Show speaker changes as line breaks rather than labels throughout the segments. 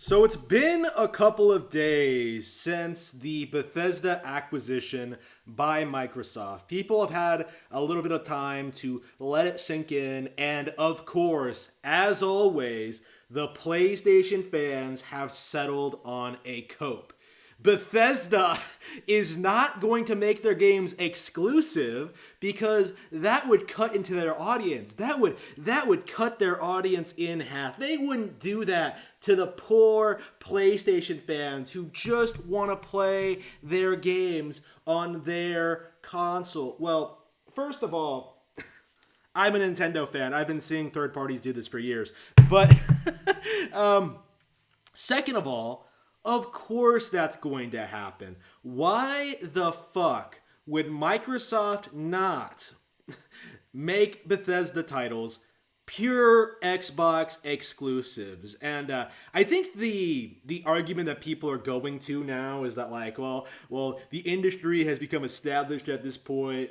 So it's been a couple of days since the Bethesda acquisition by Microsoft. People have had a little bit of time to let it sink in, and of course, as always, the PlayStation fans have settled on a cope. Bethesda is not going to make their games exclusive because that would cut into their audience. That would cut their audience in half. They wouldn't do that to the poor PlayStation fans who just want to play their games on their console. Well, first of all, I'm a Nintendo fan. I've been seeing third parties do this for years. But second of all, of course that's going to happen. Why the fuck would Microsoft not make Bethesda titles pure Xbox exclusives? And I think the argument that people are going to now is that like, well, the industry has become established at this point.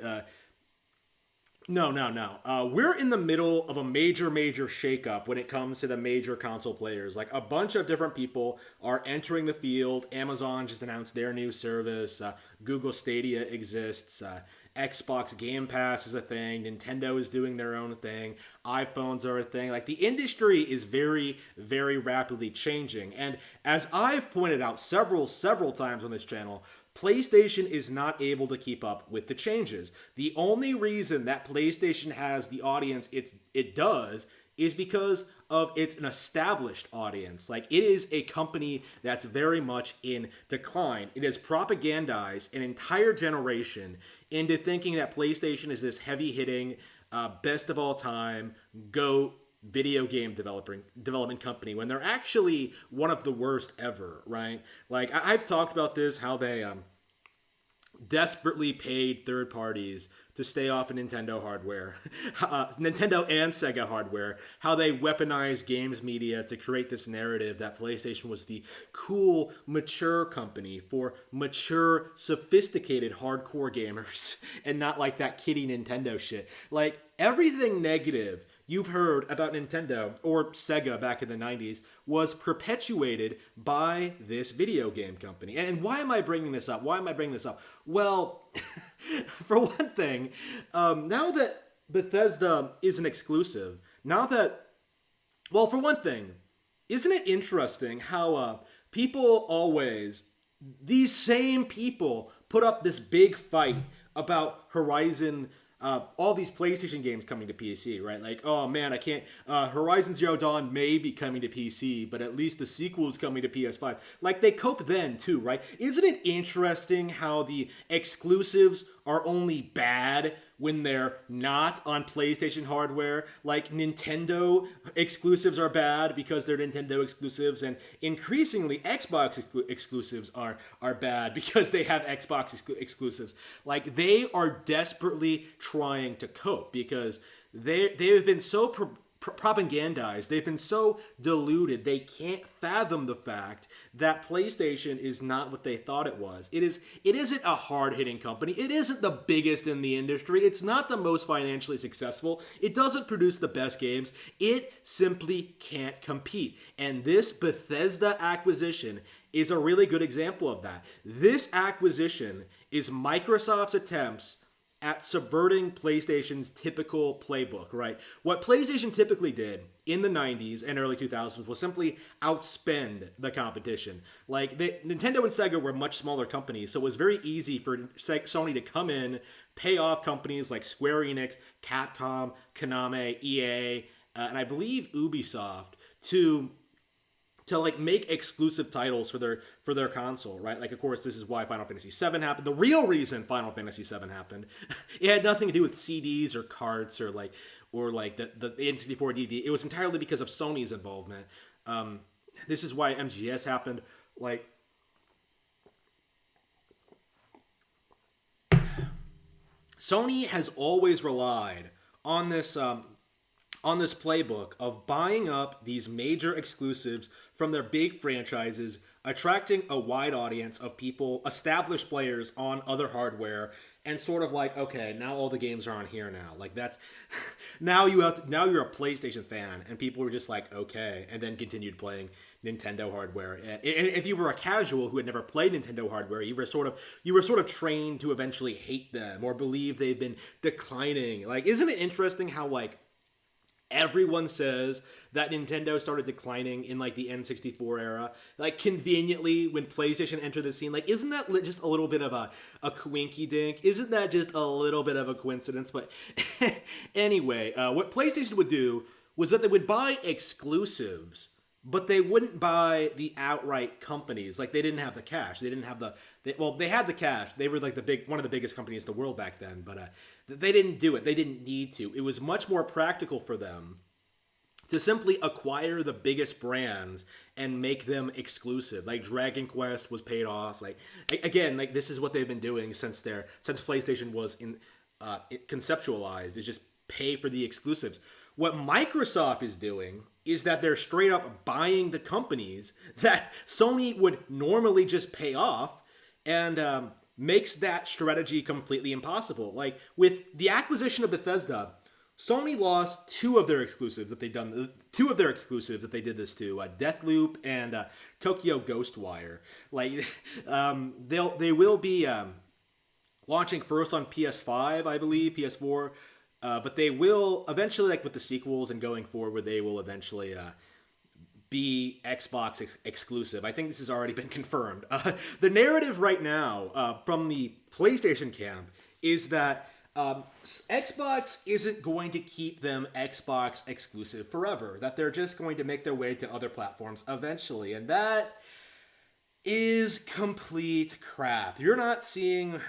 No. We're in the middle of a major shakeup when it comes to the major console players. Like, a bunch of different people are entering the field. Amazon just announced their new service. Google Stadia exists. Xbox Game Pass is a thing. Nintendo is doing their own thing. iPhones are a thing. Like, the industry is very, very rapidly changing. And as I've pointed out several times on this channel, PlayStation is not able to keep up with the changes. The only reason that PlayStation has the audience it does is because of it's an established audience. Like, it is a company that's very much in decline. It has propagandized an entire generation into thinking that PlayStation is this heavy-hitting, best of all time, GOAT video game development company when they're actually one of the worst ever, right? Like, I've talked about this, how they desperately paid third parties to stay off of Nintendo hardware, Nintendo and Sega hardware, how they weaponized games media to create this narrative that PlayStation was the cool, mature company for mature, sophisticated, hardcore gamers, and not like that kiddie Nintendo shit. Like, everything negative you've heard about Nintendo or Sega back in the 90s was perpetuated by this video game company. And why am I bringing this up? Well, for one thing, now that Bethesda is an exclusive, for one thing, isn't it interesting how these same people put up this big fight about Horizon, all these PlayStation games coming to PC, right? Like, oh man, I can't, Horizon Zero Dawn may be coming to PC, but at least the sequel is coming to PS5. Like, they cope then too, right? Isn't it interesting how the exclusives are only bad when they're not on PlayStation hardware? Like, Nintendo exclusives are bad because they're Nintendo exclusives, and increasingly Xbox exclusives are bad because they have Xbox exclusives. Like, they are desperately trying to cope because they have been so propagandized, they've been so diluted, they can't fathom the fact that PlayStation is not what they thought it was. It isn't a hard-hitting company. It isn't the biggest in the industry. It's not the most financially successful. It doesn't produce the best games. It simply can't compete. And this Bethesda acquisition is a really good example of that. This acquisition is Microsoft's attempts at subverting PlayStation's typical playbook, right? What PlayStation typically did in the 90s and early 2000s was simply outspend the competition. Like, Nintendo and Sega were much smaller companies, so it was very easy for Sony to come in, pay off companies like Square Enix, Capcom, Konami, EA, and I believe Ubisoft to like make exclusive titles for their console, right? Like, of course, this is why Final Fantasy VII happened. The real reason Final Fantasy VII happened, it had nothing to do with CDs or carts or the N64 DD. It was entirely because of Sony's involvement. This is why MGS happened. Like, Sony has always relied on this playbook of buying up these major exclusives from their big franchises, attracting a wide audience of people, established players on other hardware, and sort of like, okay, now all the games are on here now. Like, that's now you're a PlayStation fan, and people were just like, okay, and then continued playing Nintendo hardware. And if you were a casual who had never played Nintendo hardware, you were sort of trained to eventually hate them or believe they've been declining. Like, isn't it interesting how like everyone says that Nintendo started declining in like the N64 era, like conveniently when PlayStation entered the scene? Like, isn't that just a little bit of a quinky dink? Isn't that just a little bit of a coincidence? But anyway, what PlayStation would do was that they would buy exclusives, but they wouldn't buy the outright companies. Like, they didn't have the cash. They didn't have they had the cash. They were like one of the biggest companies in the world back then, but they didn't do it. They didn't need to. It was much more practical for them to simply acquire the biggest brands and make them exclusive. Like, Dragon Quest was paid off. Like, again, like, this is what they've been doing since PlayStation was conceptualized, is just pay for the exclusives. What Microsoft is doing is that they're straight up buying the companies that Sony would normally just pay off, and makes that strategy completely impossible. Like, with the acquisition of Bethesda, Sony lost two of their exclusives that they did this to, Deathloop and Tokyo Ghostwire. Like, they will be launching first on PS5, I believe, PS4. But they will eventually, like with the sequels and going forward, they will eventually be Xbox exclusive. I think this has already been confirmed. The narrative right now from the PlayStation camp is that Xbox isn't going to keep them Xbox exclusive forever. That they're just going to make their way to other platforms eventually, and that is complete crap. You're not seeing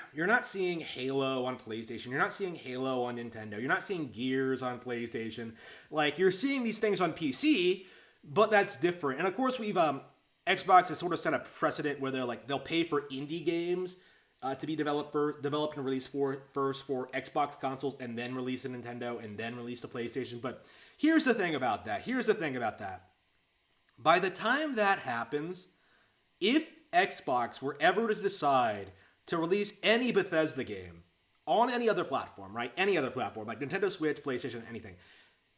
Halo on PlayStation. You're not seeing Halo on Nintendo. You're not seeing Gears on PlayStation. Like, you're seeing these things on PC, but that's different. And of course, Xbox has sort of set a precedent where they'll pay for indie games to be developed and released first for Xbox consoles, and then release to Nintendo, and then release to PlayStation. But here's the thing about that. By the time that happens, if Xbox were ever to decide to release any Bethesda game on any other platform, right? Any other platform, like Nintendo Switch, PlayStation, anything.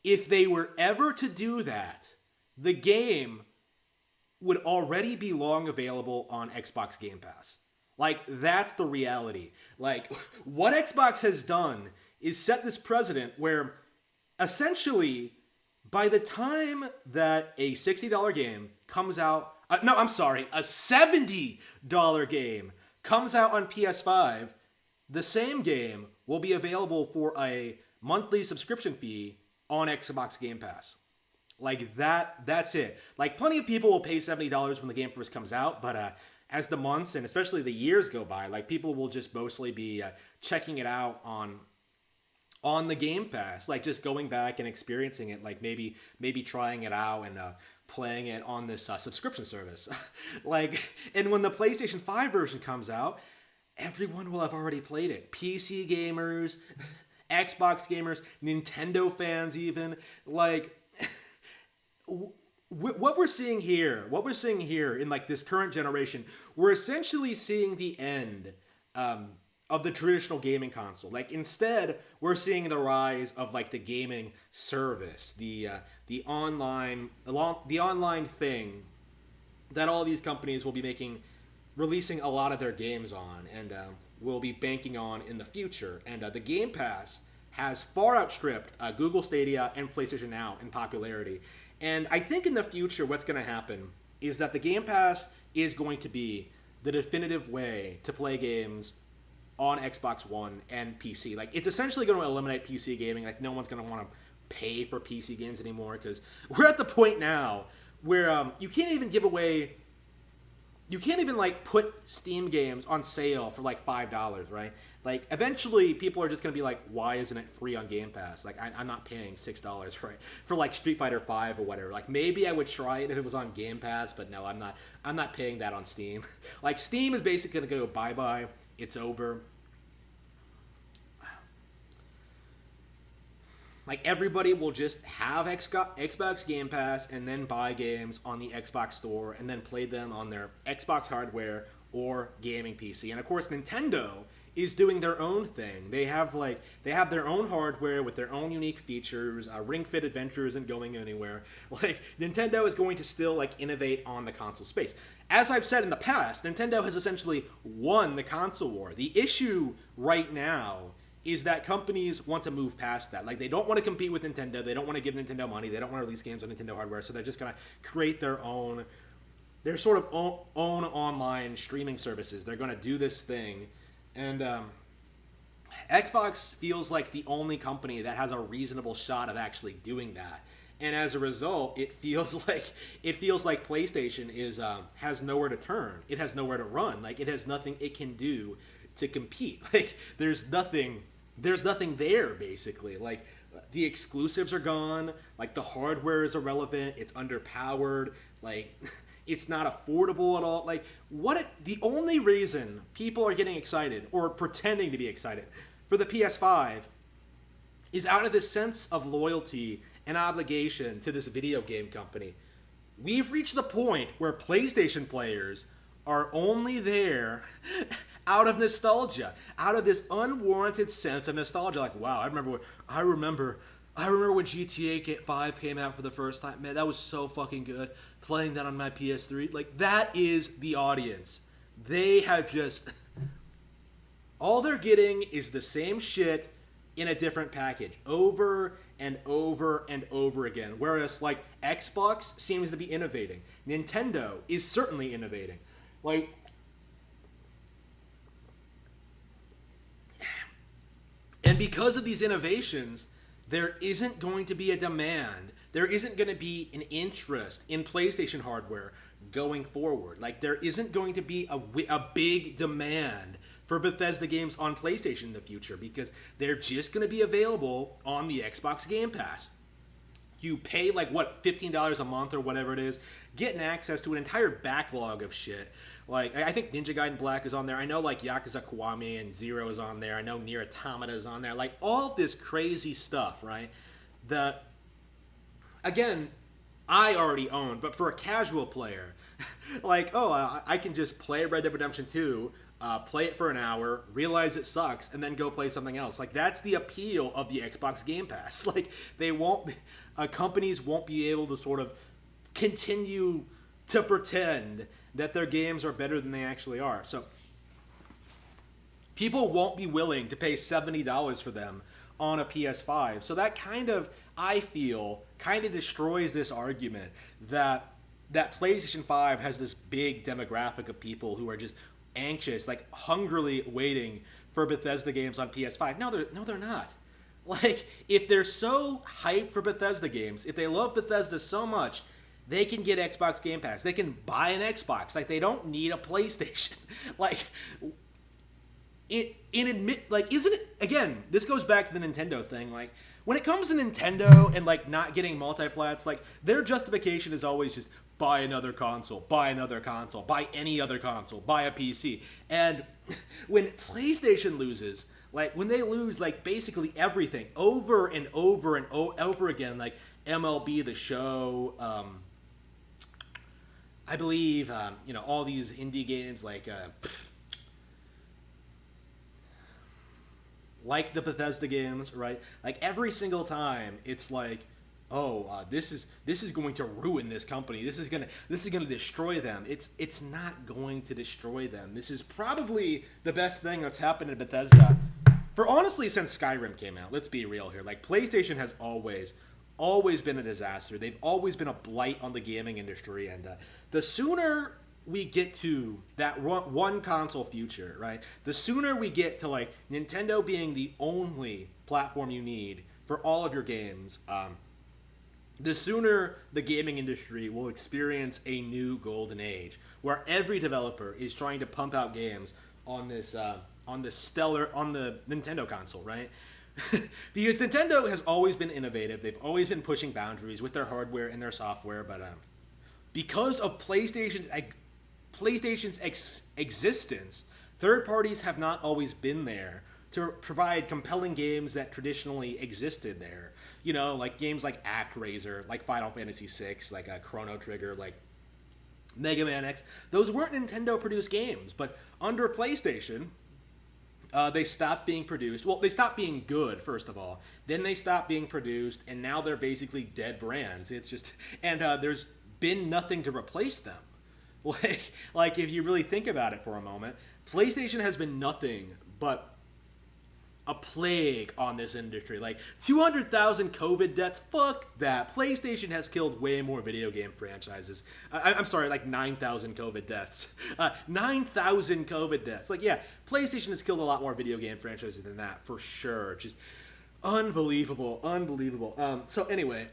If they were ever to do that, the game would already be long available on Xbox Game Pass. Like, that's the reality. Like, what Xbox has done is set this precedent where essentially, by the time that a $60 game comes out, a $70 game comes out on PS5, the same game will be available for a monthly subscription fee on Xbox Game Pass. Like, that's it. Like, plenty of people will pay $70 when the game first comes out, but as the months and especially the years go by, like, people will just mostly be checking it out on the Game Pass, like just going back and experiencing it, like maybe trying it out and playing it on this subscription service. Like, and when the PlayStation 5 version comes out, everyone will have already played it. PC gamers, Xbox gamers, Nintendo fans even. Like, what we're seeing here in like this current generation, we're essentially seeing the end of the traditional gaming console. Like, instead, we're seeing the rise of like the gaming service, the online thing that all these companies will be releasing a lot of their games on, and will be banking on in the future. And the Game Pass has far outstripped Google Stadia and PlayStation Now in popularity. And I think in the future, what's going to happen is that the Game Pass is going to be the definitive way to play games on Xbox One and PC. Like, it's essentially going to eliminate PC gaming. Like, no one's going to want to pay for PC games anymore, because we're at the point now where you can't even like put Steam games on sale for like $5, right? Like, eventually people are just going to be like, why isn't it free on Game Pass? Like, I'm not paying $6 for like Street Fighter 5 or whatever. Like, maybe I would try it if it was on Game Pass, but no, I'm not paying that on Steam. Like, Steam is basically going to go bye-bye. It's over. Like, everybody will just have Xbox Game Pass and then buy games on the Xbox Store and then play them on their Xbox hardware or gaming PC. And of course, Nintendo is doing their own thing. They have their own hardware with their own unique features. Ring Fit Adventure isn't going anywhere. Like Nintendo is going to still like innovate on the console space. As I've said in the past, Nintendo has essentially won the console war. The issue right now is that companies want to move past that. Like, they don't want to compete with Nintendo. They don't want to give Nintendo money. They don't want to release games on Nintendo hardware. So they're just going to create their sort of own online streaming services. They're going to do this thing. And Xbox feels like the only company that has a reasonable shot of actually doing that. And as a result, it feels like PlayStation has nowhere to turn. It has nowhere to run. Like, it has nothing it can do to compete. Like, there's nothing there, basically. Like, the exclusives are gone. Like, the hardware is irrelevant. It's underpowered. Like, it's not affordable at all. Like, the only reason people are getting excited or pretending to be excited for the PS5 is out of this sense of loyalty and obligation to this video game company. We've reached the point where PlayStation players are only there out of nostalgia, out of this unwarranted sense of nostalgia. Like, wow, I remember when GTA 5 came out for the first time. Man, that was so fucking good. Playing that on my PS3. Like, that is the audience. They have just... all they're getting is the same shit in a different package. Over and over and over again. Whereas, like, Xbox seems to be innovating. Nintendo is certainly innovating. Like, and because of these innovations, there isn't going to be a demand. There isn't going to be an interest in PlayStation hardware going forward. Like, there isn't going to be a big demand for Bethesda games on PlayStation in the future because they're just going to be available on the Xbox Game Pass. You pay, like, what, $15 a month or whatever it is, getting access to an entire backlog of shit. Like, I think Ninja Gaiden Black is on there. I know, like, Yakuza Kiwami and Zero is on there. I know Nier Automata is on there. Like, all this crazy stuff, right? Again, I already own, but for a casual player, like, I can just play Red Dead Redemption 2, play it for an hour, realize it sucks, and then go play something else. Like, that's the appeal of the Xbox Game Pass. Like, companies won't be able to sort of continue to pretend that their games are better than they actually are. So people won't be willing to pay $70 for them on a PS5. So that kind of, I feel, kind of destroys this argument that PlayStation 5 has this big demographic of people who are just anxious, like hungrily waiting for Bethesda games on PS5. No, they're not. Like, if they're so hyped for Bethesda games, if they love Bethesda so much, they can get Xbox Game Pass. They can buy an Xbox. Like, they don't need a PlayStation. Like, isn't it, again, this goes back to the Nintendo thing. Like, when it comes to Nintendo and, like, not getting multiplats, like, their justification is always just buy another console, buy any other console, buy a PC. And when PlayStation loses, like, when they lose, like, basically everything over and over and over again, like MLB The Show, I believe, all these indie games like the Bethesda games, right? Like, every single time, it's like, this is going to ruin this company. This is gonna destroy them. It's not going to destroy them. This is probably the best thing that's happened to Bethesda for, honestly, since Skyrim came out. Let's be real here. Like, PlayStation has always been a disaster. They've always been a blight on the gaming industry, and the sooner we get to that one console future, right? The sooner we get to, like, Nintendo being the only platform you need for all of your games, the sooner the gaming industry will experience a new golden age, where every developer is trying to pump out games on the Nintendo console, right? Because Nintendo has always been innovative. They've always been pushing boundaries with their hardware and their software, but because of PlayStation's existence, third parties have not always been there to provide compelling games that traditionally existed there. You know, like games like ActRaiser, like Final Fantasy VI, like Chrono Trigger, like Mega Man X. Those weren't Nintendo-produced games, but under PlayStation, They stopped being produced. Well, they stopped being good, first of all. Then they stopped being produced, and now they're basically dead brands. It's just, and there's been nothing to replace them. Like if you really think about it for a moment, PlayStation has been nothing but a plague on this industry. Like 200,000 COVID deaths. Fuck that. PlayStation has killed way more video game franchises. I'm sorry, like 9,000 COVID deaths. 9,000 COVID deaths. Like, yeah, PlayStation has killed a lot more video game franchises than that, for sure. Just unbelievable. So anyway.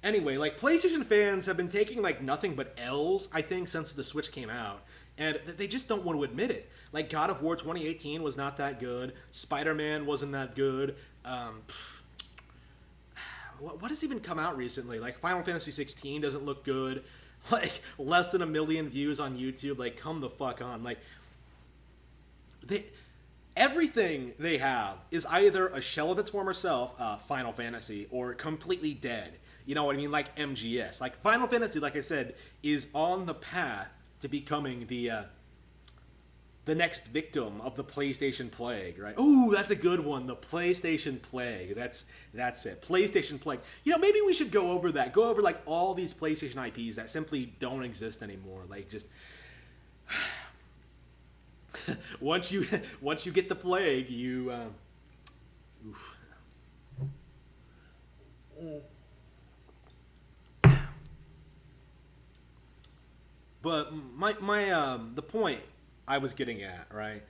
Anyway, like, PlayStation fans have been taking, like, nothing but L's, I think, since the Switch came out. And they just don't want to admit it. Like, God of War 2018 was not that good. Spider-Man wasn't that good. What has even come out recently? Like, Final Fantasy 16 doesn't look good. Like, less than 1 million views on YouTube. Like, come the fuck on. Like, everything they have is either a shell of its former self, Final Fantasy, or completely dead. You know what I mean? Like MGS. Like, Final Fantasy, like I said, is on the path to becoming the next victim of the PlayStation Plague, right? Ooh, that's a good one. The PlayStation Plague. That's it. PlayStation Plague. You know, maybe we should go over that. Go over, like, all these PlayStation IPs that simply don't exist anymore. Like, just... once you get the plague, you... Oof. But the point I was getting at, right?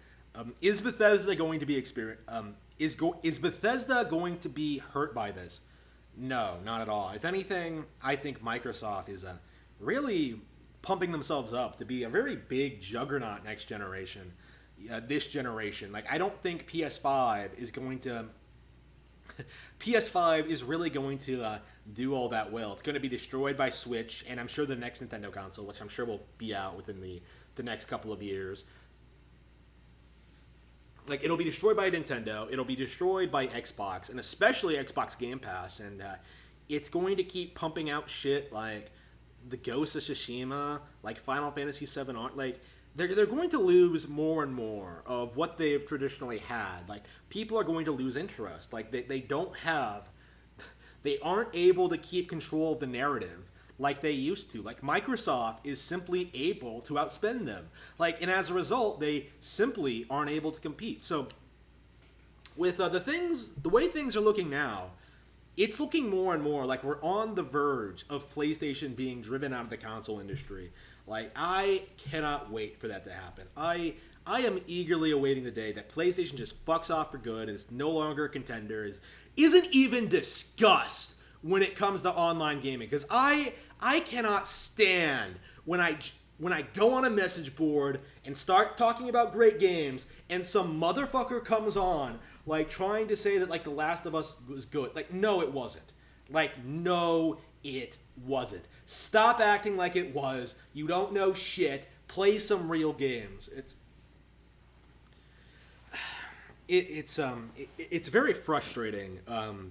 Is Bethesda going to be is Bethesda going to be hurt by this? No, not at all. If anything, I think Microsoft is really pumping themselves up to be a very big juggernaut next generation. This generation, like, I don't think PS5 is going to. PS5 is really going to do all that well. It's going to be destroyed by Switch, and I'm sure the next Nintendo console, which I'm sure will be out within the next couple of years. Like, it'll be destroyed by Nintendo, it'll be destroyed by Xbox, and especially Xbox Game Pass, and it's going to keep pumping out shit like the Ghost of Tsushima, like Final Fantasy VII, like... They're going to lose more and more of what they've traditionally had. Like, people are going to lose interest. Like, they aren't able to keep control of the narrative like they used to. Like, Microsoft is simply able to outspend them. Like, and as a result, they simply aren't able to compete. So, with the way things are looking now, it's looking more and more like we're on the verge of PlayStation being driven out of the console industry. Like, I cannot wait for that to happen. I am eagerly awaiting the day that PlayStation just fucks off for good and is no longer a contender, isn't even discussed when it comes to online gaming. Because I cannot stand when I go on a message board and start talking about great games and some motherfucker comes on, like, trying to say that, like, The Last of Us was good. Like, no, it wasn't. Like, no, it wasn't. Stop acting like it was. You don't know shit. Play some real games. It's very frustrating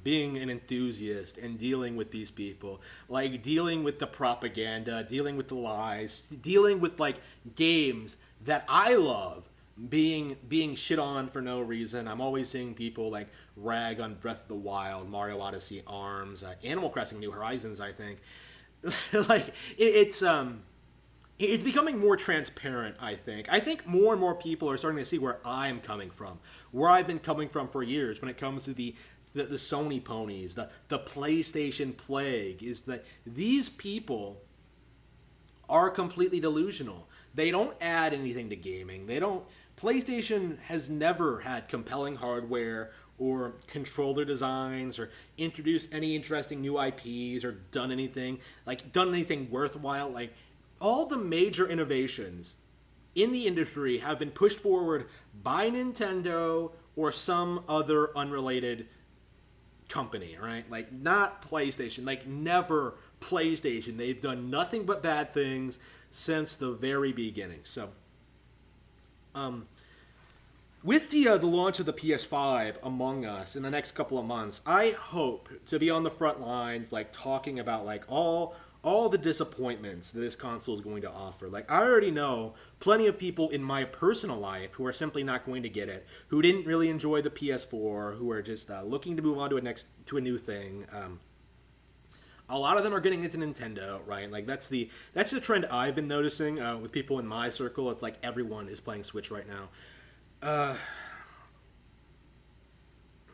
being an enthusiast and dealing with these people, like dealing with the propaganda, dealing with the lies, dealing with, like, games that I love being shit on for no reason. I'm always seeing people, like, rag on Breath of the Wild, Mario Odyssey, ARMS, Animal Crossing New Horizons, I think. Like, it's becoming more transparent, I think. I think more and more people are starting to see where I'm coming from, where I've been coming from for years when it comes to the Sony ponies, the PlayStation plague, is that these people are completely delusional. They don't add anything to gaming. PlayStation has never had compelling hardware or controller designs or introduced any interesting new IPs or done anything worthwhile. Like, all the major innovations in the industry have been pushed forward by Nintendo or some other unrelated company, right? Like, not PlayStation. Like, never PlayStation. They've done nothing but bad things since the very beginning. So, with the launch of the PS5 among us in the next couple of months, I hope to be on the front lines, like, talking about, like, all all the disappointments that this console is going to offer. Like, I already know plenty of people in my personal life who are simply not going to get it, who didn't really enjoy the PS4, who are just looking to move on to a new thing. A lot of them are getting into Nintendo, right? Like, that's the trend I've been noticing with people in my circle. It's like everyone is playing Switch right now.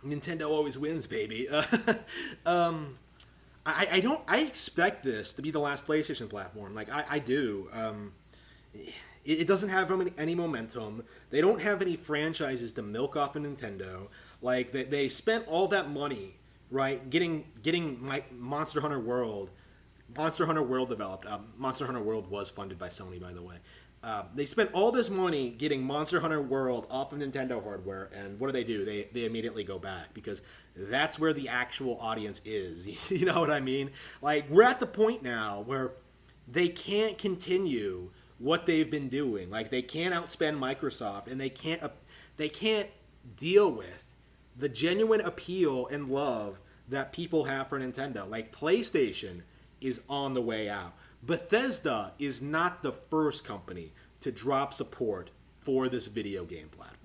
Nintendo always wins, baby. I expect this to be the last PlayStation platform. Like, I do. It doesn't have any momentum. They don't have any franchises to milk off of Nintendo. Like, they spent all that money, right, getting my Monster Hunter World developed. Monster Hunter World was funded by Sony, by the way. They spent all this money getting Monster Hunter World off of Nintendo hardware, and what do? They immediately go back, because that's where the actual audience is. You know what I mean? Like, we're at the point now where they can't continue what they've been doing. Like, they can't outspend Microsoft, and they can't deal with the genuine appeal and love that people have for Nintendo. Like, PlayStation is on the way out. Bethesda is not the first company to drop support for this video game platform.